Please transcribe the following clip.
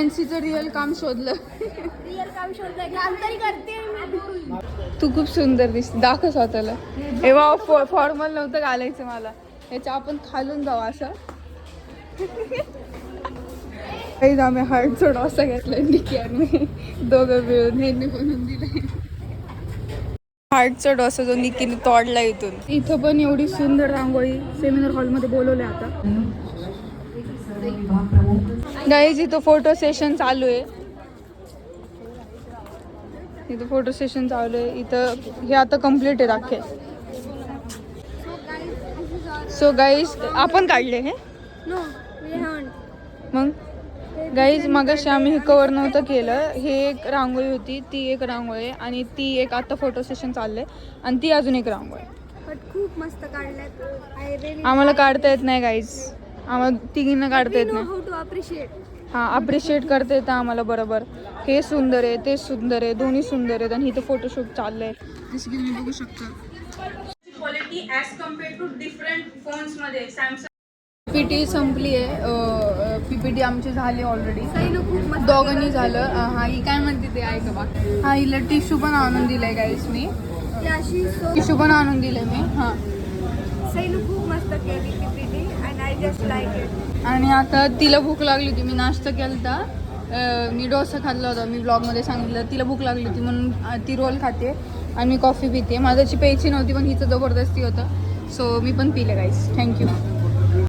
फॅन्सीचं real काम शोधलं. काम तरी करते मी. तू खूप सुंदर दिसते. दाखव स्वतःला. हे वा फॉर्मल नव्हतं घालायचं मला. याच्या आपण खालून जाऊ असं. काही आम्ही हार्टचा डोसा घेतलाय निकी आणि दोघं मिळून ह्यांनी बनवून दिलाय हार्टचा डोसा जो निकीने तोडला इथून. इथं पण एवढी सुंदर रांगोळी सेमिनार हॉलमध्ये बोलवले आता. गाईज इथं फोटो सेशन चालू आहे. इथं फोटो सेशन चालू आहे. इथं हे आता कम्प्लीट आहे अख्खे. सो गाईज आपण काढले हे मग गाईज मगाशी आम्ही हे कवर नव्हतं केलं. हे एक रांगोळी होती, ती एक रांगोळी आणि ती एक आता फोटो सेशन चाललंय आणि ती अजून एक रांगोळी. खूप मस्त काढल्यात. आम्हाला काढता येत नाही गाईज. आम्हाला तिघींना काढता येत नाही. How to appreciate. हां अप्रिशिएट करता येतं आम्हाला बरोबर. हे सुंदर आहे, ते सुंदर आहे, दोन्ही सुंदर आहेत आणि इथं फोटोशूट चाललंय. जसं की तुम्ही बघू शकता quality as compare to different फोन्समध्ये. सॅमसंग पीपीटी संपली आहे. पीपीटी आमची झाली ऑलरेडी. दोघांनी झालं. हा ही काय म्हणते ते ऐका बा. हा हिला टिश्यू पण आणून दिलाय गाईस मी. टिश्यू पण आणून दिले मी. हां सैनू खूप मस्त केली PPT and I just like it. आणि आता तिला भूक लागली होती. मी नाश्ता केला होता. मी डोसा खाल्ला होता. मी ब्लॉगमध्ये सांगितलं. तिला भूक लागली होती म्हणून ती रोल खाते आणि मी कॉफी पिते. माझ्याची प्यायची नव्हती पण हिचं जबरदस्ती होतं. सो मी पण पिले गाईस. थँक्यू.